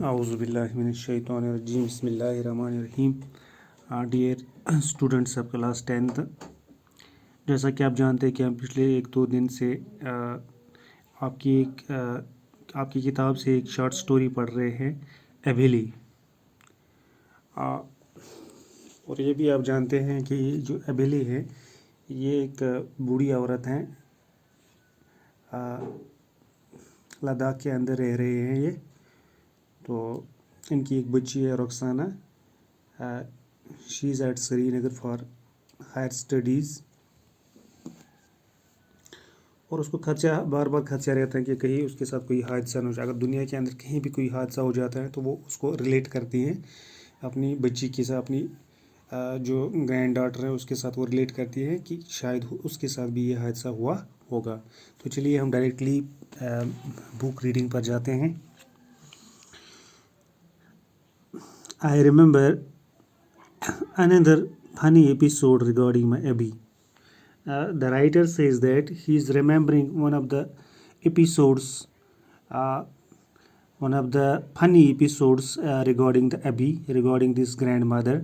आउज़ुबिल्लाहिमिनश्शैतानिर्रजीम बिस्मिल्लाहिर्रहमानिर्रहीम। Dear students of class 10th, जैसा कि आप जानते हैं कि हम पिछले 1-2 दिन से आपकी किताब से एक शॉर्ट स्टोरी पढ़ रहे हैं, एबिली। और ये भी आप जानते हैं कि जो एबिली है ये एक बूढ़ी औरत हैं, लद्दाख के अंदर रह रहे हैं ये। तो इनकी एक बच्ची है Rukhsana, she is at Srinagar for higher studies. और उसको बार बार खदशा रहता है कि कहीं उसके साथ कोई हादसा ना हो जाए। अगर दुनिया के अंदर कहीं भी कोई हादसा हो जाता है तो वो उसको रिलेट करती हैं अपनी बच्ची के साथ, अपनी जो ग्रैंड डॉटर है उसके साथ वो रिलेट करती है कि शायद उसके साथ भी ये हादसा हुआ होगा। तो चलिए हम डायरेक्टली बुक रीडिंग पर जाते हैं। I remember another funny episode regarding my Abby. The writer says that he is remembering one of the funny episodes regarding the Abby, regarding this grandmother.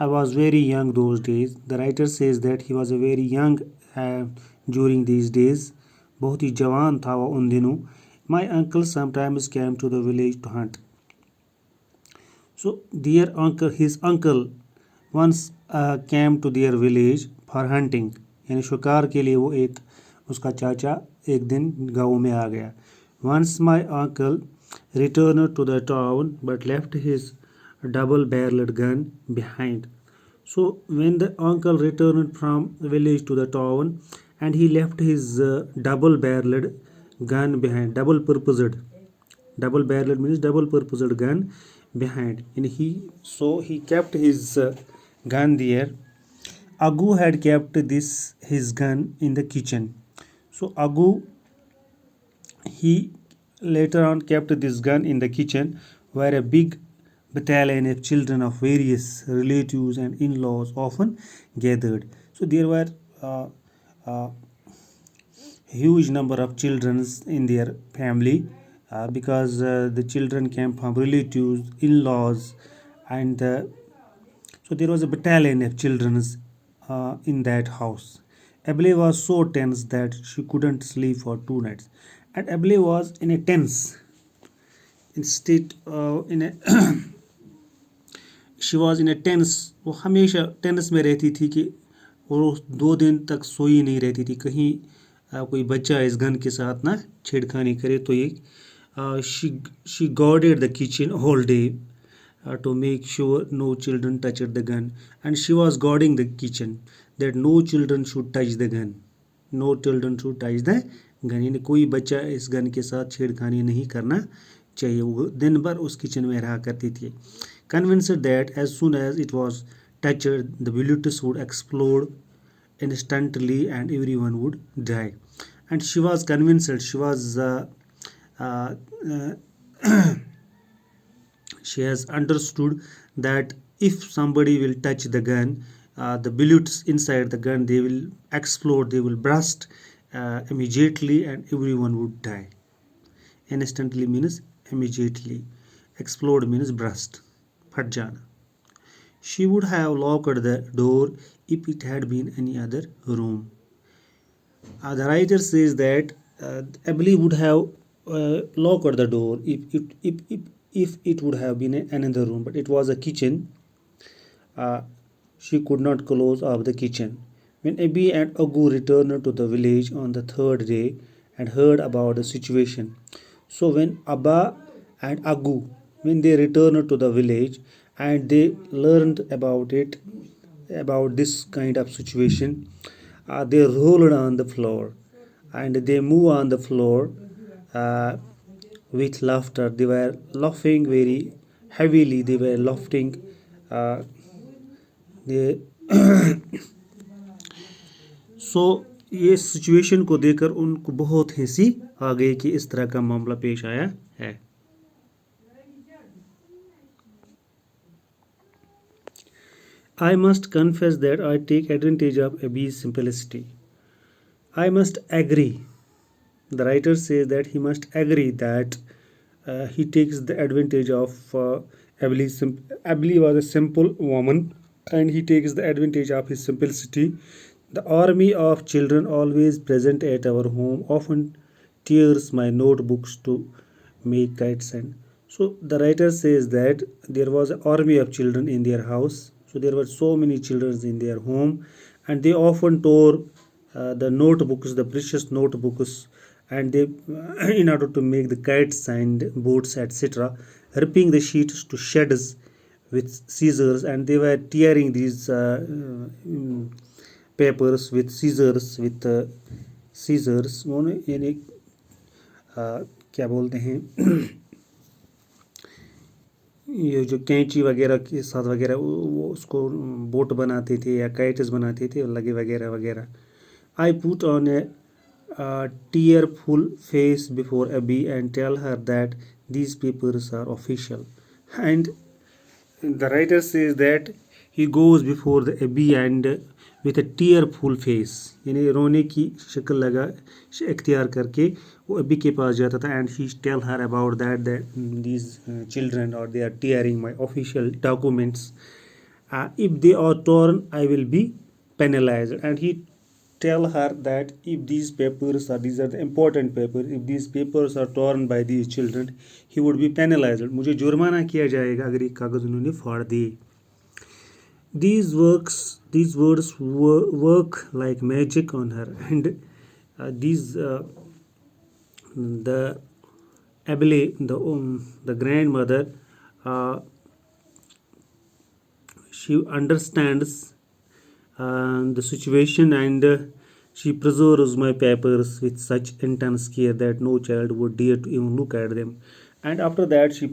I was very young those days. The writer says that he was a very young during these days. बहुत ही जवान था वो उन दिनों. My uncle sometimes came to the village to hunt. So his uncle once came to their village for hunting. यानी शिकार के लिए वो उसका चाचा एक दिन गाँव में आ गया. Once my uncle returned to the town but left his double-barreled gun behind. So when the uncle returned from the village to the town and he left his double-barreled gun behind, double-barreled means double-purposed gun behind, and he kept his gun there. Agu had kept his gun in the kitchen. So Agu, he later on kept this gun in the kitchen where a big battalion of children of various relatives and in-laws often gathered. So there were huge number of children in their family because the children came from relatives, in-laws, and so there was a battalion of children in that house. Abele was so tense that she couldn't sleep for 2 nights, and Abele was in a tense state she was in a tense. वो हमेशा tense में रहती थी कि वो 2 दिन तक सोई नहीं रहती थी, कहीं कोई बच्चा इस गन के साथ ना छेड़खानी करे. तो ये she guarded the kitchen whole day to make sure no children touched the gun, and she was guarding the kitchen that no children should touch the gun. यानी कोई बच्चा इस गन के साथ छेड़खानी नहीं करना चाहिए. वो दिन भर उस किचन में रहा करती थी. Convinced that as soon as it was touched, the bullets would explode instantly and everyone would die. And she was convinced, she has understood that if somebody will touch the gun, the bullets inside the gun, they will explode, they will burst immediately and everyone would die. Instantly means immediately, explode means burst, फट जाना. She would have locked the door if it had been any other room. The writer says that Abele would have locked the door if it would have been another room, but it was a kitchen. She could not close off the kitchen. When Abby and Agu returned to the village on the 3rd day and heard about the situation, so when Abba and Agu, when they returned to the village and they learned about this kind of situation, they rolled on the floor and they moved on the floor with laughter. They were laughing very heavily. They were laughing. So ये situation को देखकर उनको बहुत हंसी आ गई कि इस तरह का मामला पेश आया है. I must confess that I take advantage of Abby's simplicity. I must agree. The writer says that he must agree that he takes the advantage of Abli was a simple woman, and he takes the advantage of his simplicity. The army of children always present at our home often tears my notebooks to make kites. And so the writer says that there was an army of children in their house. So there were so many children in their home, and they often tore the notebooks, the precious notebooks, and they in order to make the kites and boats, etc., ripping the sheets to shreds with scissors, and they were tearing these papers with scissors वो ना यानी क्या बोलते हैं ये जो कैंची वगैरह के साथ वगैरह वो उसको बोट बनाते थे या काइट्स बनाते थे लगे वगैरह वगैरह. I put on a tearful face before Abby and tell her that these papers are official. And the writer says that he goes before the Abby and with a tearful face, यानी रोने की शक्ल लगा इख्तियार करके वो अब्बी के पास जाता था, and he tell her about that these children or they are tearing my official documents. If they are torn, I will be penalized. And he tell her that if these are the important papers, if these papers are torn by these children, he would be penalized. मुझे जुर्माना किया जाएगा अगर ये कागज उन्होंने फाड़ दिए. These words work like magic on her, and the Abele, the grandmother, she understands the situation, and she preserves my papers with such intense care that no child would dare to even look at them. And after that, she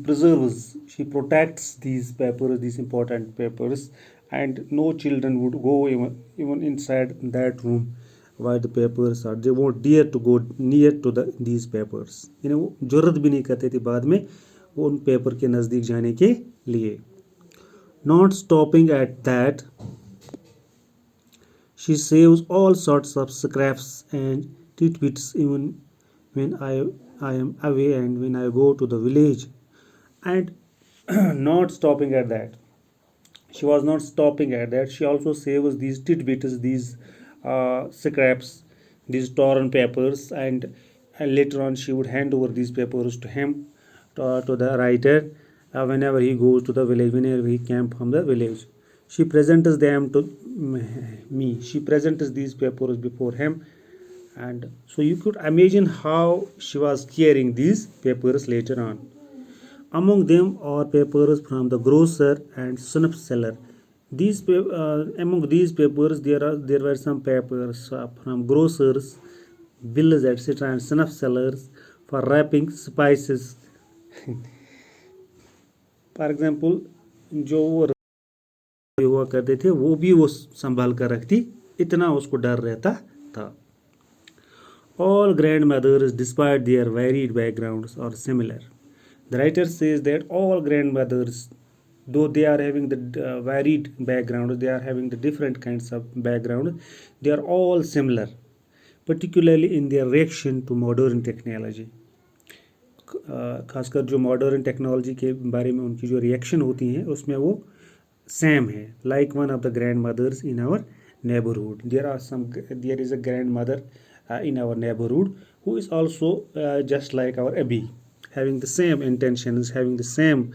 protects these papers, these important papers, and no children would go even inside that room where the papers are. They won't dare to go near to these papers. वो जरूरत भी नहीं करते थे बाद में वो उन पेपर के नज़दीक जाने के लिए. Not stopping at that, she saves all sorts of scraps and tidbits even when I am away and when I go to the village. And not stopping at that. She was not stopping at that. She also saves these tidbits, these scraps, these torn papers, and later on she would hand over these papers to him, to the writer, whenever he goes to the village, whenever he came from the village. She presents them to me. She presents these papers before him. And so you could imagine how she was carrying these papers later on. Among them are papers from the grocer and snuff seller. Among these papers, there were some papers from grocers, bills, etc., and snuff sellers for wrapping spices. For example, जो वो हुआ करते थे वो भी वो संभाल कर रखती, इतना उसको डर रहता था. All grandmothers, despite their varied backgrounds, are similar. The writer says that all grandmothers, though they are having the varied backgrounds, they are having the different kinds of backgrounds, they are all similar, particularly in their reaction to modern technology. खासकर जो modern technology के बारे में उनकी जो reaction होती हैं उसमें वो सेम है. Like one of the grandmothers in our neighborhood, there is a grandmother in our neighborhood who is also just like our Abby, having the same intentions, having the same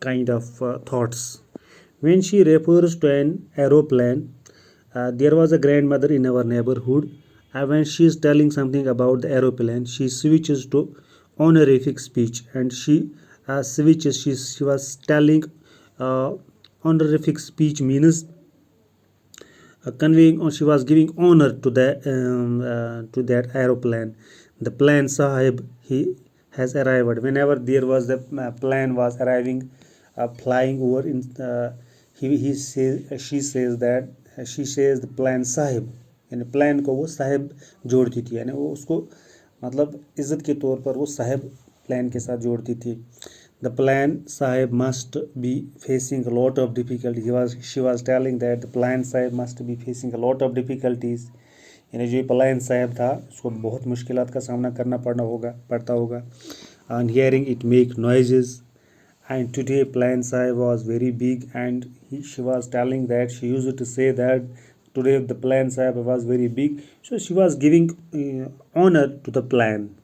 kind of thoughts. When she refers to an aeroplane, there was a grandmother in our neighborhood, and when she is telling something about the aeroplane, she switches to honorific speech, and she was telling honorific speech means conveying, or she was giving honor to that aeroplane. The plane Sahib, he has arrived. Whenever there was the plane was arriving, flying over in, she says the plane Sahib, यानी plan को वो साहिब जोड़ती थी, यानी वो उसको मतलब इज़्ज़त के तौर पर वो साहिब प्लान के साथ जोड़ती थी. The plan Sahib must be facing a lot of difficulties. She was telling that the plan Sahib must be facing a lot of difficulties. यानी जो प्लान साहब था उसको बहुत मुश्किलात का सामना करना पड़ता होगा. and hearing it make noises. And today plan size was very big, and she was telling that she used to say that today the plan size was very big, so she was giving honor to the plan.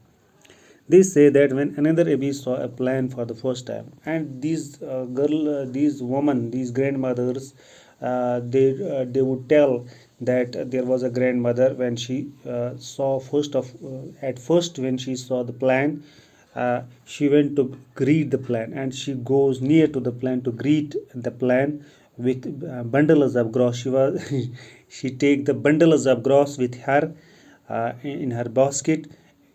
They say that when another Abby saw a plan for the first time, and these women, these grandmothers, they would tell that there was a grandmother when she saw at first when she saw the plan, she went to greet the plan, and she goes near to the plan to greet the plan with bundles of gross. She was she take the bundles of gross with her in her basket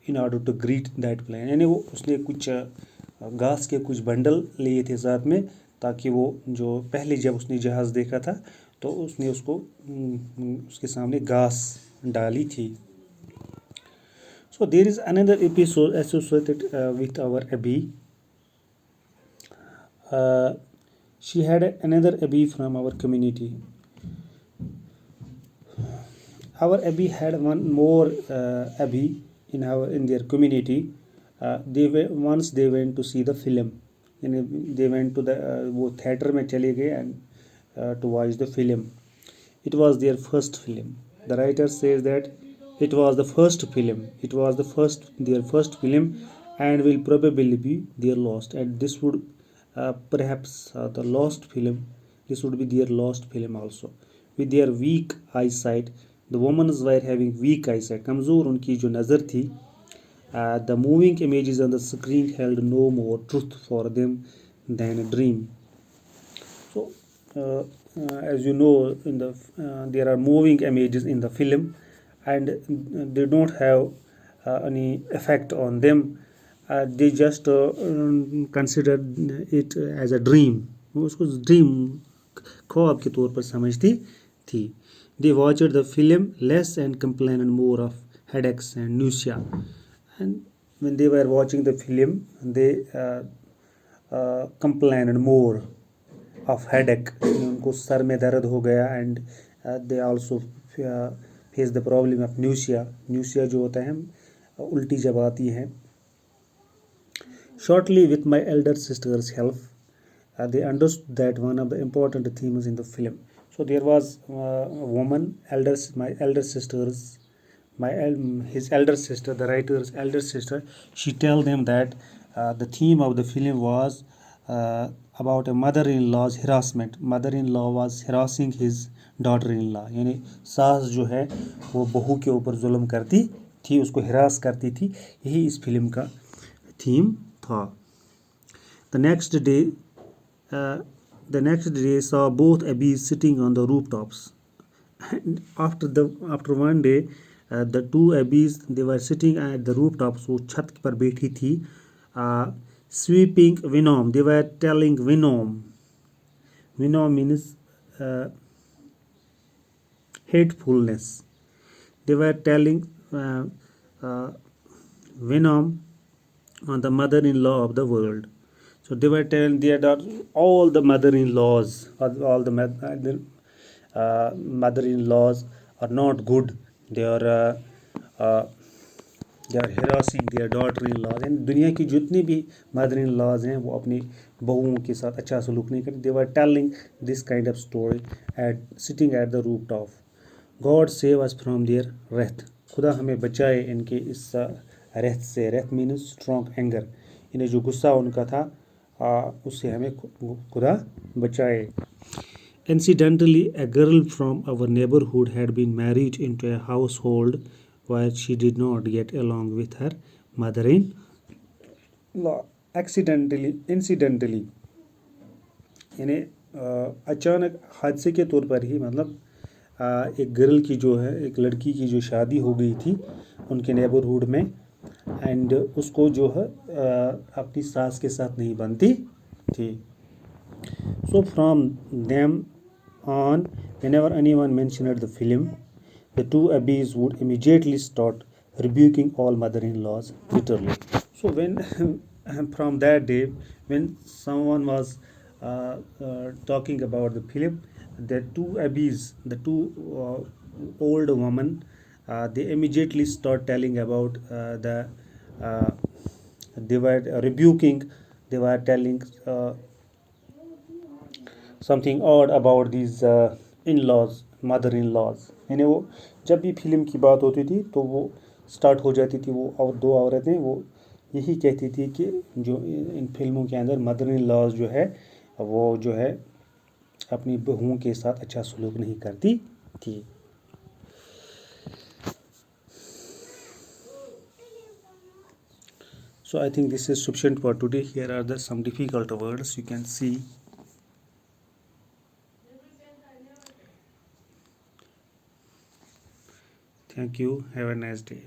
in order to greet that plan, यानी वो उसने कुछ घास के कुछ bundle लिए थे साथ में, ताकि वो जो पहले जब उसने जहाज़ देखा था तो उसने उसको उसके सामने घास डाली थी. So there is another episode associated with our Abi. She had another Abby from our community. Our Abby had one more Abby in their community. Once they went to see the film. They went to the वो theater में चले गए and to watch the film. It was their first film. The writer says that it was the first film. It was their first film, and will probably be their last. And this would perhaps the lost film. This would be their lost film also. With their weak eyesight, the women were having weak eyesight. कमज़ोर उनकी जो नज़र थी. The moving images on the screen held no more truth for them than a dream. So, as you know, there are moving images in the film, and they don't have any effect on them. They just consider it as a dream. वो उसको dream ख्वाब के तौर पर समझती थी. They watched the film less and complained more of headaches and nausea. And when they were watching the film, they complained more of headache. उनको sir में दर्द हो गया, and they also face the problem of nausea. Nausea जो होता है उल्टी जब आती है. Shortly, with my elder sister's help, they understood that one of the important themes in the film. So there was a woman, my elder sister's, his elder sister, the writer's elder sister. She tell them that the theme of the film was about a mother-in-law's harassment. Mother-in-law was harassing his daughter-in-law. यानी सास जो है वो बहू के ऊपर जुल्म करती थी, उसको हरास करती थी. यही इस फिल्म का थीम था. The next day saw both Abbeys sitting on the rooftops. And after one day, the two Abbeys, they were sitting at the rooftops. वो छत पर बैठी थी. Sweeping venom. They were telling venom. Venom means hatefulness. They were telling venom on the mother-in-law of the world. So they were telling all the mother-in-laws, all the mother-in-laws are not good. They are harassing their daughter-in-laws. And दुनिया की जितनी भी mother-in-laws हैं वो अपनी बहुओं के साथ अच्छा सलूक नहीं करती. They were telling this kind of story sitting at the rooftop. God save us from their wrath. खुदा हमें बचाए इनके इस wrath से. Wrath means strong anger. इन्हें जो गुस्सा उनका था उससे हमें खुदा बचाए. Incidentally, a girl from our neighborhood had been married into a household where she did not get along with her mother-in-law. Incidentally यानी अचानक हादसे के तौर पर ही, मतलब एक गर्ल की जो है, एक लड़की की जो शादी हो गई थी उनके नेबरहुड में, एंड उसको जो है अपनी सास के साथ नहीं बनती थी. So from them on, whenever anyone mentioned the film, the two Abbeys would immediately start rebuking all mother-in-laws bitterly. So when from that day, when someone was talking about the film, the two Abbeys, the two old women, they immediately start telling about the they were rebuking, they were telling something odd about these in laws, mother in laws. यानी वो जब भी film की बात होती थी तो वो स्टार्ट हो जाती थी, वो और दो औरतें वो यही कहती थी कि जो इन फिल्मों के अंदर मदर इन लॉज जो है वो जो है अपनी बहुओं के साथ अच्छा सलूक नहीं करती थी। So I think this is sufficient for today. Here are the some difficult words you can see. Thank you. Have a nice day.